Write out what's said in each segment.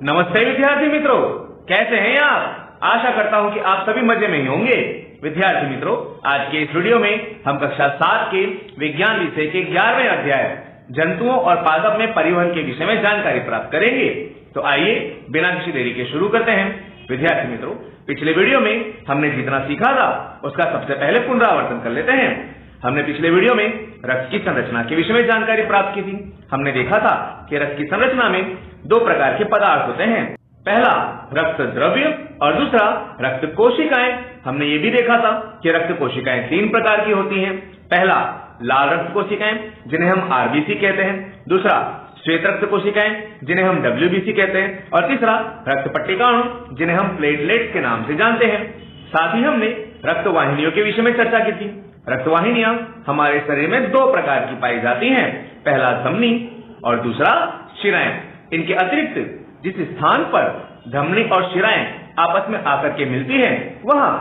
नमस्ते विद्यार्थी मित्रों, कैसे हैं आप? आशा करता हूं कि आप सभी मजे में ही होंगे। विद्यार्थी मित्रों, आज के इस वीडियो में हम कक्षा 7 के विज्ञान विषय के 11वें अध्याय जंतुओं और पादप में परिवहन के विषय में जानकारी प्राप्त करेंगे। तो आइए बिना किसी देरी के शुरू करते हैं। विद्यार्थी मित्रों, पिछले वीडियो में हमने जितना सीखा था उसका सबसे पहले पुनरावर्तन कर लेते हैं। हमने पिछले वीडियो में रक्त की संरचना के विषय में जानकारी प्राप्त की थी। हमने देखा था कि रक्त की संरचना में दो प्रकार के पदार्थ होते हैं, पहला रक्त द्रव्य और दूसरा रक्त कोशिकाएं। हमने ये भी देखा था कि रक्त कोशिकाएं 3 प्रकार की होती हैं। पहला लाल रक्त कोशिकाएं जिन्हें हम आरबीसी कहते हैं, दूसरा श्वेत रक्त कोशिकाएं जिन्हें हम डब्ल्यूबीसी कहते हैं और तीसरा रक्त पट्टिकाणु जिन्हें हम प्लेटलेट्स के नाम से जानते हैं। साथ ही हमने रक्त वाहिनियों के विषय में चर्चा की थी। रक्त वाहिनियां हमारे शरीर में 2 प्रकार की पाई जाती हैं, पहला धमनी और दूसरा शिराएं। इनके अतिरिक्त जिस स्थान पर धमनी और शिराएं आपस में आकर के मिलती हैं वहां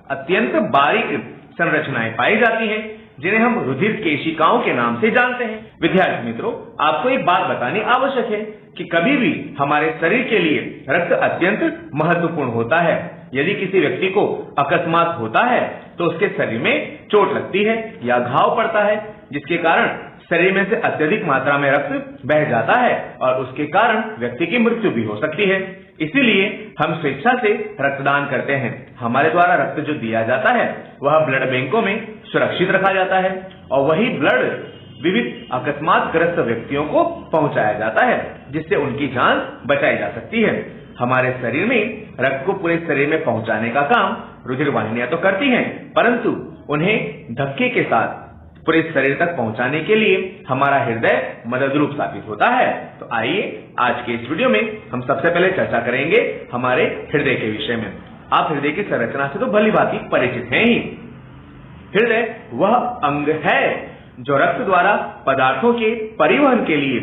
अत्यंत बारीक संरचनाएं पाई जाती हैं जिन्हें हम रुधिर केशिकाओं के नाम से जानते हैं। विद्यार्थी मित्रों, आपको एक बात बतानी आवश्यक है कि कभी भी हमारे शरीर के लिए रक्त अत्यंत महत्वपूर्ण होता है। यदि किसी व्यक्ति को अकस्मात होता है तो उसके शरीर में चोट लगती है या घाव पड़ता है, जिसके कारण शरीर में से अत्यधिक मात्रा में रक्त बह जाता है और उसके कारण व्यक्ति की मृत्यु भी हो सकती है। इसीलिए हम स्वेच्छा से रक्तदान करते हैं। हमारे द्वारा रक्त जो दिया जाता है वह ब्लड बैंकों में सुरक्षित रखा जाता है और वही ब्लड विविध अकस्मात ग्रस्त व्यक्तियों को पहुंचाया जाता है, जिससे उनकी जान बचाई जा सकती है। हमारे शरीर में रक्त को पूरे शरीर में पहुंचाने का काम रुधिर वाहिनियां तो करती हैं, परंतु उन्हें धक्के के साथ पूरे शरीर तक पहुंचाने के लिए हमारा हृदय मददरूप साबित होता है। तो आइए आज के इस वीडियो में हम सबसे पहले चर्चा करेंगे हमारे हृदय के विषय में। आप हृदय की संरचना से तो भली भांति परिचित हैं ही। हृदय वह अंग है जो रक्त द्वारा पदार्थों के परिवहन के लिए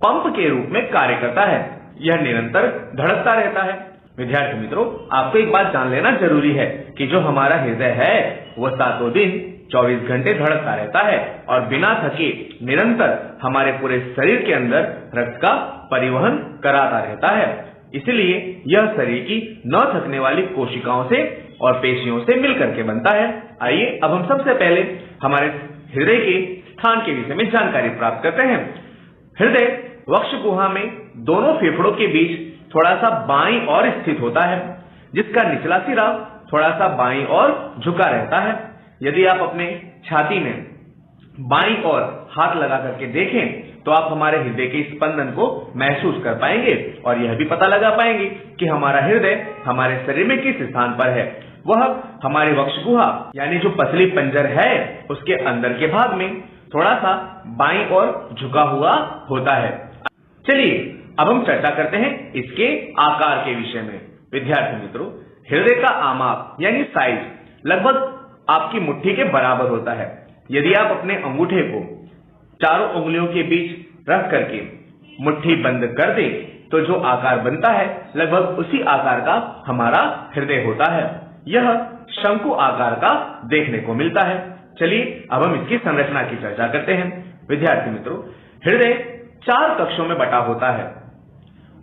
पंप के रूप में कार्य करता है। यह निरंतर धड़कता रहता है। विद्यार्थी मित्रों, आपको एक बात जान लेना जरूरी है कि जो हमारा हृदय है वह 7 दिन 24 घंटे धड़कता रहता है और बिना थके निरंतर हमारे पूरे शरीर के अंदर रक्त का परिवहन कराता रहता है। इसलिए यह शरीर की न थकने वाली कोशिकाओं से और पेशियों से मिलकर के बनता है। आइए अब हम सबसे पहले हमारे हृदय के स्थान के विषय में जानकारी प्राप्त करते हैं। हृदय वक्ष गुहा में दोनों फेफड़ों के बीच थोड़ा सा बाईं ओर स्थित होता है, जिसका निचला सिरा थोड़ा सा बाईं ओर झुका रहता है। यदि आप अपने छाती में बाईं ओर हाथ लगा करके देखें तो आप हमारे हृदय के स्पंदन को महसूस कर पाएंगे और यह भी पता लगा पाएंगे कि हमारा हृदय हमारे शरीर में किस स्थान पर है। वह हमारे वक्ष गुहा यानी जो पतली पंजर है उसके अंदर के भाग में थोड़ा सा बाईं ओर झुका हुआ होता है। चलिए अब हम चर्चा करते हैं इसके आकार के विषय में। विद्यार्थी मित्रों, हृदय का आमाप यानी साइज लगभग आपकी मुट्ठी के बराबर होता है। यदि आप अपने अंगूठे को चारों उंगलियों के बीच रख करके मुट्ठी बंद कर दें तो जो आकार बनता है लगभग उसी आकार का हमारा हृदय होता है। यह शंकु आकार का देखने को मिलता है। चलिए अब हम इसकी संरचना की चर्चा करते हैं। विद्यार्थी मित्रों, हृदय 4 कक्षों में बटा होता है।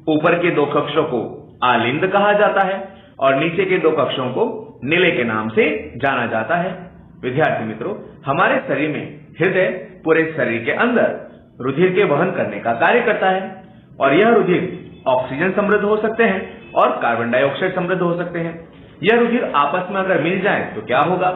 ऊपर के 2 कक्षों को आलिंद कहा जाता है और नीचे के 2 कक्षों को निले के नाम से जाना जाता है। विद्यार्थी मित्रों, हमारे शरीर में हृदय पूरे शरीर के अंदर रुधिर के वहन करने का कार्य करता है और यह रुधिर ऑक्सीजन समृद्ध हो सकते हैं और कार्बन डाइऑक्साइड समृद्ध हो सकते हैं। यह रुधिर आपस में अगर मिल जाए तो क्या होगा?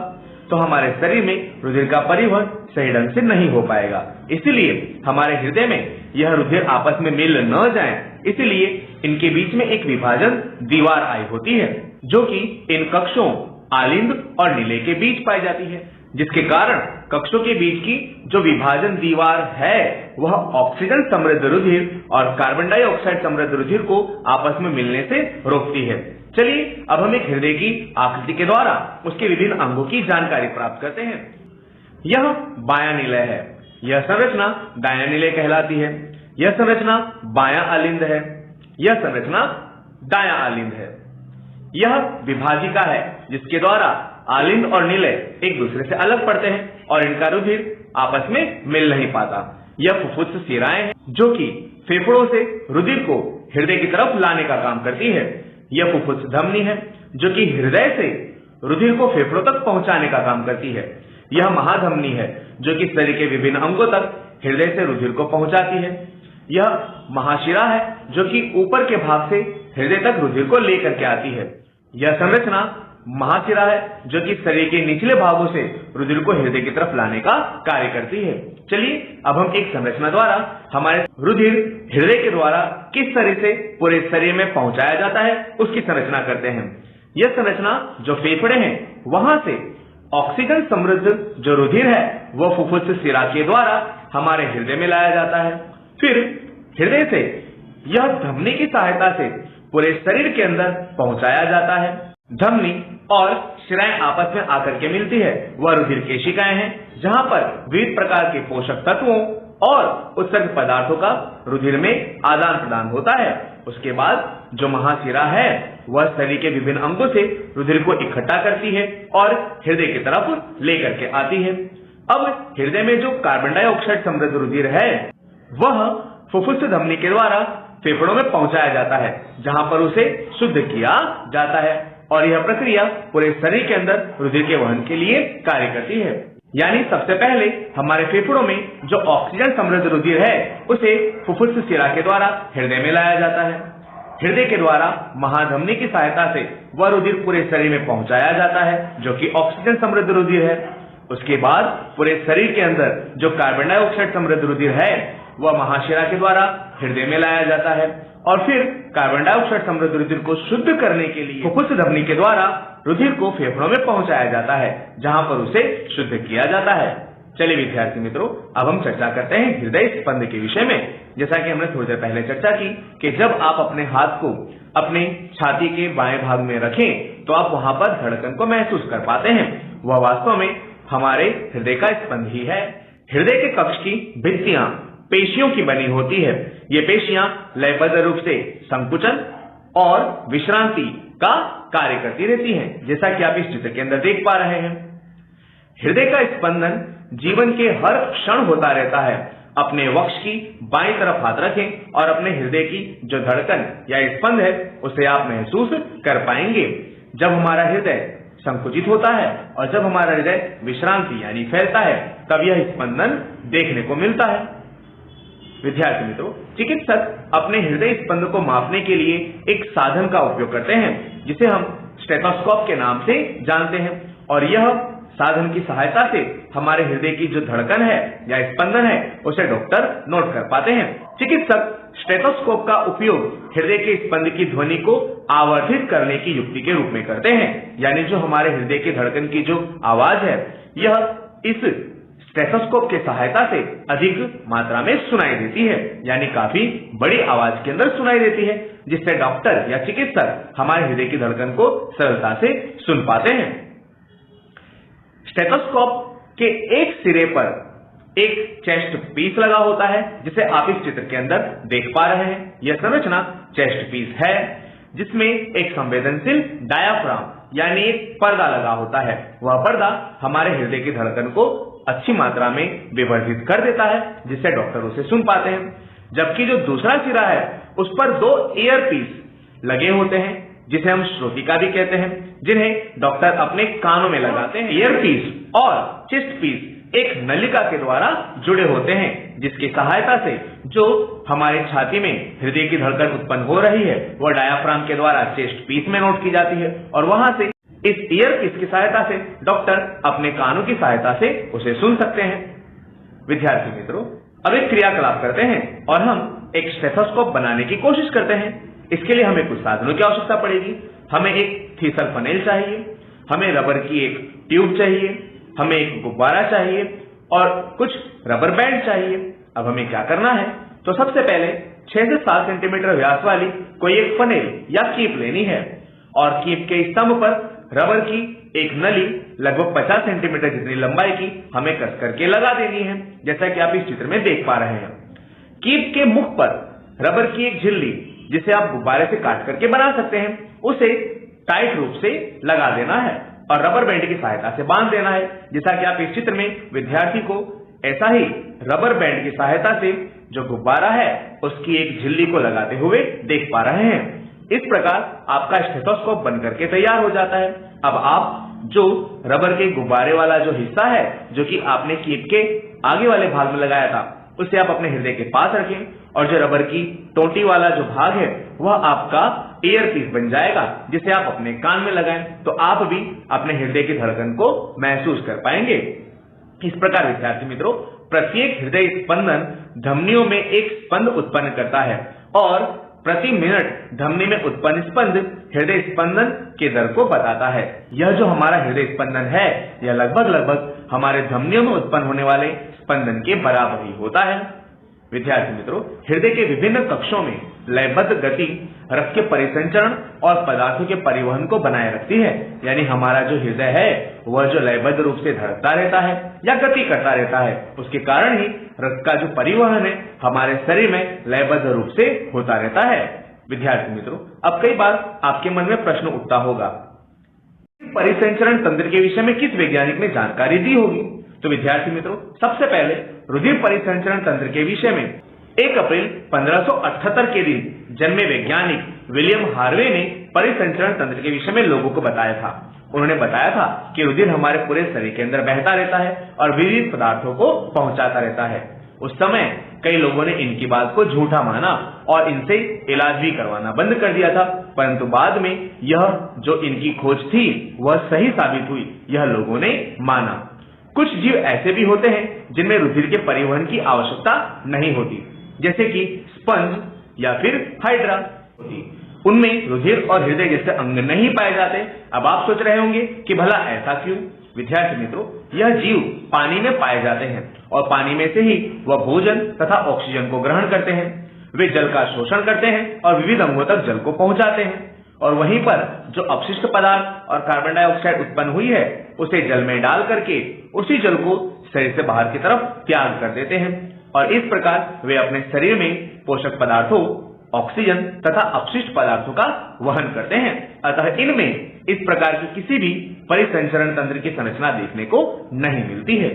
तो हमारे शरीर में रुधिर का परिवहन सही ढंग से नहीं हो पाएगा। इसलिए हमारे हृदय में यह रुधिर आपस में मिल न जाए, इसलिए इनके बीच में एक विभाजन दीवार आई होती है जो कि इन कक्षों आलिंद और निले के बीच पाई जाती है, जिसके कारण कक्षों के बीच की जो विभाजन दीवार है वह ऑक्सीजन समृद्ध रुधिर और कार्बन डाइऑक्साइड समृद्ध रुधिर को आपस में मिलने से रोकती है। चलिए अब हम एक हृदय की आकृति के द्वारा उसके विभिन्न अंगों की जानकारी प्राप्त करते हैं। यह बायां निलय है। यह संरचना दायां निलय कहलाती है। यह संरचना बायां आलिंद है। यह संरचना दायां आलिंद है। यह विभाजिका है जिसके द्वारा आलिंद और निलय एक दूसरे से अलग पड़ते हैं और इनका रुधिर आपस में मिल नहीं पाता। यह फुफ्फुस शिराएं हैं जो कि फेफड़ों से रुधिर को हृदय की तरफ लाने का काम करती है। यह फुफ्फुस धमनी है जो कि हृदय से रुधिर को फेफड़ों तक पहुंचाने का काम करती है। यह महाधमनी है जो कि शरीर के विभिन्न अंगों तक हृदय से रुधिर को पहुंचाती है। यह महाशिरा है जो कि ऊपर के भाग से हृदय तक रुधिर को लेकर के आती है। यह संरचना महाशिरा है जो कि शरीर के निचले भागों से रुधिर को हृदय की तरफ लाने का कार्य करती है। चलिए अब हम एक संरचना द्वारा हमारे रुधिर हृदय के द्वारा किस तरह से पूरे शरीर में पहुंचाया जाता है उसकी संरचना करते हैं। यह संरचना जो फेफड़े हैं वहां से ऑक्सीजन समृद्ध जो रुधिर है वह फुफ्फुस शिरा के द्वारा हमारे हृदय में लाया जाता है। फिर हृदय से यह धमनी की सहायता से पूरे शरीर के अंदर पहुंचाया जाता है। धमनी और शिराएं आपस में आकर के मिलती है। वह रुधिर केशिकाएं हैं जहां पर विविध प्रकार के पोषक तत्वों और उत्सर्ग पदार्थों का रुधिर में आदान प्रदान होता है। उसके बाद जो महाशिरा है वह शरीर के विभिन्न अंगों से रुधिर को इकट्ठा करती है और हृदय की तरफ लेकर के आती है। अब हृदय में जो कार्बन डाइऑक्साइड समृद्ध रुधिर है वह फुफ्फुस धमनी के द्वारा फेफड़ों में पहुंचाया जाता है जहां पर उसे शुद्ध किया जाता है और यह प्रक्रिया पूरे शरीर के अंदर रुधिर के वहन के लिए कार्य करती है। यानी सबसे पहले हमारे फेफड़ों में जो ऑक्सीजन समृद्ध रुधिर है उसे फुफ्फुस शिरा के द्वारा हृदय में लाया जाता है। हृदय के द्वारा महाधमनी की सहायता से वह रुधिर पूरे शरीर में पहुंचाया जाता है जो कि ऑक्सीजन समृद्ध रुधिर है। उसके बाद पूरे शरीर के अंदर जो कार्बन डाइऑक्साइड समृद्ध रुधिर है वह महाशिरा के द्वारा हृदय में लाया जाता है और फिर कार्बन डाइऑक्साइड समृद्ध रुधिर को शुद्ध करने के लिए फुफ्फुस धमनी के द्वारा रुधिर को फेफड़ों में पहुंचाया जाता है जहां पर उसे शुद्ध किया जाता है। चलिए विद्यार्थी मित्रों, अब हम चर्चा करते हैं हृदय स्पंद के विषय में। जैसा कि हमने थोड़ी देर पहले चर्चा की कि जब आप अपने हाथ को अपने छाती के बाएं भाग में रखें तो आप वहां पर धड़कन को महसूस कर पाते हैं। वह वास्तव में हमारे हृदय का स्पंद ही है। हृदय के कक्ष की भित्तियां पेशियों की बनी होती है। ये पेशियां लयबद्ध रूप से संकुचन और विश्रांति का कार्य करती रहती हैं, जैसा कि आप इस चित्र के अंदर देख पा रहे हैं। हृदय का स्पंदन जीवन के हर क्षण होता रहता है। अपने वक्ष की बाईं तरफ हाथ रखें और अपने हृदय की जो धड़कन या स्पंद है उसे आप महसूस कर पाएंगे। जब हमारा हृदय संकुचित होता है और जब हमारा हृदय विश्रांति यानी फैलता है तब यह स्पंदन देखने को मिलता है। विद्यार्थी मित्रों, चिकित्सक अपने हृदय स्पंद को मापने के लिए एक साधन का उपयोग करते हैं जिसे हम स्टेथोस्कोप के नाम से जानते हैं और यह साधन की सहायता से हमारे हृदय की जो धड़कन है या स्पंदन है उसे डॉक्टर नोट कर पाते हैं। चिकित्सक स्टेथोस्कोप का उपयोग हृदय के स्पंद की ध्वनि को आवर्धित करने की युक्ति के रूप में करते हैं। यानी जो हमारे हृदय की धड़कन की जो आवाज है यह इस स्टेथोस्कोप के सहायता से अधिक मात्रा में सुनाई देती है, यानी काफी बड़ी आवाज के अंदर सुनाई देती है, जिससे डॉक्टर या चिकित्सक हमारे हृदय की धड़कन को सरलता से सुन पाते हैं। स्टेथोस्कोप के एक सिरे पर एक चेस्ट पीस लगा होता है जिसे आप इस चित्र के अंदर देख पा रहे हैं। यह संरचना चेस्ट पीस है जिसमें एक संवेदनशील डायाफ्राम यानी एक पर्दा लगा होता है। वह पर्दा हमारे हृदय की धड़कन को अच्छी मात्रा में विवर्धित कर देता है जिससे डॉक्टर उसे सुन पाते हैं। जबकि जो दूसरा सिरा है उस पर दो ईयर पीस लगे होते हैं जिसे हम श्रोतिका भी कहते हैं, जिन्हें डॉक्टर अपने कानों में लगाते हैं। ईयर पीस और चेस्ट पीस एक नलिका के द्वारा जुड़े होते हैं जिसकी सहायता से जो हमारे छाती में हृदय की धड़कन उत्पन्न हो रही है वह डायाफ्राम के द्वारा चेस्ट पीस में नोट की जाती है और वहां से इस ईयर पीस की सहायता से डॉक्टर अपने कानों की सहायता से उसे सुन सकते हैं। विद्यार्थी मित्रों, अब एक क्रियाकलाप करते हैं और हम एक स्टेथोस्कोप बनाने की कोशिश करते हैं। इसके लिए हमें कुछ साधनों की आवश्यकता पड़ेगी। हमें एक थीसल फनेल चाहिए, हमें रबर की एक ट्यूब चाहिए, हमें एक गुब्बारा चाहिए और कुछ रबर बैंड चाहिए। अब हमें क्या करना है, तो सबसे पहले 6 से 7 सेंटीमीटर व्यास वाली कोई एक फनेल या कीप लेनी है और कीप के स्तंभ पर रबर की एक नली लगभग 50 सेंटीमीटर जितनी लंबाई की हमें कस करके लगा देनी है, जैसा कि आप इस चित्र में देख पा रहे हैं। कीप के मुख पर रबर की एक झिल्ली जिसे आप गुब्बारे से काट करके बना सकते हैं उसे टाइट रूप से लगा देना है और रबर बैंड की सहायता से बांध देना है, जैसा कि आप इस चित्र में विद्यार्थी को ऐसा ही रबर बैंड की सहायता से जो गुब्बारा है उसकी एक झिल्ली को लगाते हुए देख पा रहे हैं। इस प्रकार आपका स्टेथोस्कोप बन करके तैयार हो जाता है। अब आप जो रबर के गुब्बारे वाला जो हिस्सा है जो कि आपने कीप के आगे वाले भाग में लगाया था उसे आप अपने हृदय के पास रखें और जो रबर की टोटी वाला जो भाग है वह आपका ईयर पीस बन जाएगा जिसे आप अपने कान में लगाएं तो आप भी अपने हृदय की धड़कन को महसूस कर पाएंगे। इस प्रकार विद्यार्थी मित्रों, प्रत्येक हृदय स्पंदन धमनियों में एक स्पंद उत्पन्न करता है और प्रति मिनट धमनी में उत्पन्न स्पंद हृदय स्पंदन के दर को बताता है। यह जो हमारा हृदय स्पंदन है यह लगभग हमारे धमनियों में उत्पन्न होने वाले स्पंदन के बराबर ही होता है। विद्यार्थी मित्रों, हृदय के विभिन्न कक्षों में लयबद्ध गति रक्त के परिसंचरण और पदार्थों के परिवहन को बनाए रखती है। यानी हमारा जो हृदय है वह जो लयबद्ध रूप से धड़कता रहता है या गति करता रहता है उसके कारण ही रक्त का जो परिवहन है हमारे शरीर में लयबद्ध रूप से होता रहता है। विद्यार्थी मित्रों, अब कई बार आपके मन में प्रश्न उठता होगा, परिसंचरण तंत्र के विषय में किस वैज्ञानिक ने जानकारी दी होगी? तो विद्यार्थी मित्रों, सबसे पहले रुधिर परिसंचरण तंत्र के विषय में 1 अप्रैल 1578 के दिन जन्मे वैज्ञानिक विलियम हार्वे ने परिसंचरण तंत्र के विषय में लोगों को बताया था। उन्होंने बताया था कि रुधिर हमारे पूरे शरीर के अंदर बहता रहता है और विविध पदार्थों को पहुंचाता रहता है। उस समय कई लोगों ने इनकी बात को झूठा माना और इनसे इलाज भी करवाना बंद कर दिया था, परंतु बाद में यह जो इनकी खोज थी वह सही साबित हुई, यह लोगों ने माना। कुछ जीव ऐसे भी होते हैं जिनमें रुधिर के परिवहन की आवश्यकता नहीं होती, जैसे कि स्पंज या फिर हाइड्रा होती। उनमें रुधिर और हृदय जैसे अंग नहीं पाए जाते। अब आप सोच रहे होंगे कि भला ऐसा क्यों? विद्यार्थी मित्रों, यह जीव पानी में पाए जाते हैं और पानी में से ही वह भोजन तथा ऑक्सीजन को ग्रहण करते हैं। वे जल का शोषण करते हैं और विविध अंगों तक जल को पहुंचाते हैं और वहीं पर जो अपशिष्ट पदार्थ और कार्बन डाइऑक्साइड उत्पन्न हुई है उसे जल में डाल करके उसी जल को शरीर से बाहर की तरफ त्याग कर देते हैं और इस प्रकार वे अपने शरीर में पोषक पदार्थों, ऑक्सीजन तथा अपशिष्ट पदार्थों का वहन करते हैं। अतः इनमें इस प्रकार की किसी भी परिसंचरण तंत्र की संरचना देखने को नहीं मिलती है।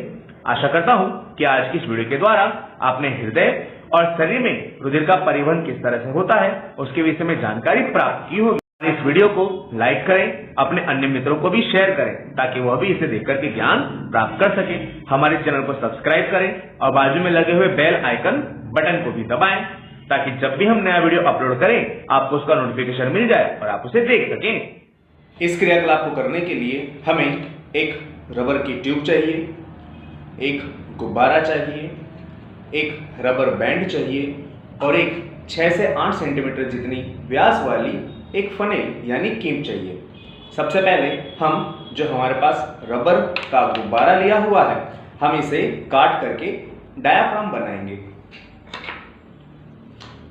आशा करता हूं कि आज की इस वीडियो के द्वारा आपने हृदय और शरीर में रुधिर का परिवहन किस तरह से होता है उसके विषय में जानकारी प्राप्त की होगी। इस वीडियो को लाइक करें, अपने अन्य मित्रों को भी शेयर करें ताकि वह भी इसे देखकर के ज्ञान प्राप्त कर सके। हमारे चैनल को सब्सक्राइब करें और बाजू में लगे हुए बेल आइकन बटन को भी दबाएं ताकि जब भी हम नया वीडियो अपलोड करें आपको उसका नोटिफिकेशन मिल जाए और आप उसे देख सकें। इस क्रियाकलाप को करने के लिए हमें एक रबर की ट्यूब चाहिए, एक गुब्बारा चाहिए, एक रबर बैंड चाहिए और एक 6 से 8 सेंटीमीटर जितनी व्यास वाली एक फनेल यानी कीप चाहिए। सबसे पहले हम जो हमारे पास रबर का गुब्बारा लिया हुआ है हम इसे काट करके डायाफ्राम बनाएंगे।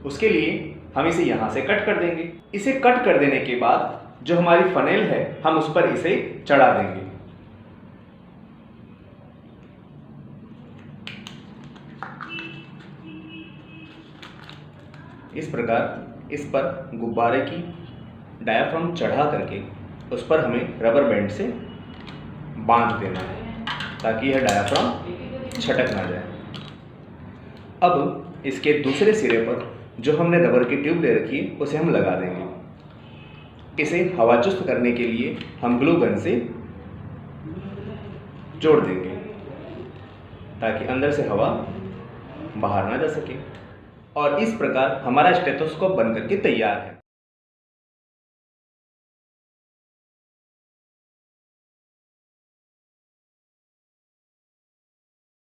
उसके लिए हम इसे यहां से कट कर देंगे। इसे कट कर देने के बाद जो हमारी फनेल है हम उस पर इसे चढ़ा देंगे। इस प्रकार इस पर गुब्बारे की डायाफ्राम चढ़ा करके उस पर हमें रबर बैंड से बांध देना है ताकि यह डायाफ्राम छटक ना जाए। अब इसके दूसरे सिरे पर जो हमने रबर की ट्यूब ले रखी है उसे हम लगा देंगे। इसे हवाचुस्त करने के लिए हम ग्लू गन से जोड़ देंगे ताकि अंदर से हवा बाहर ना जा सके और इस प्रकार हमारा स्टेथोस्कोप बनकर के तैयार है।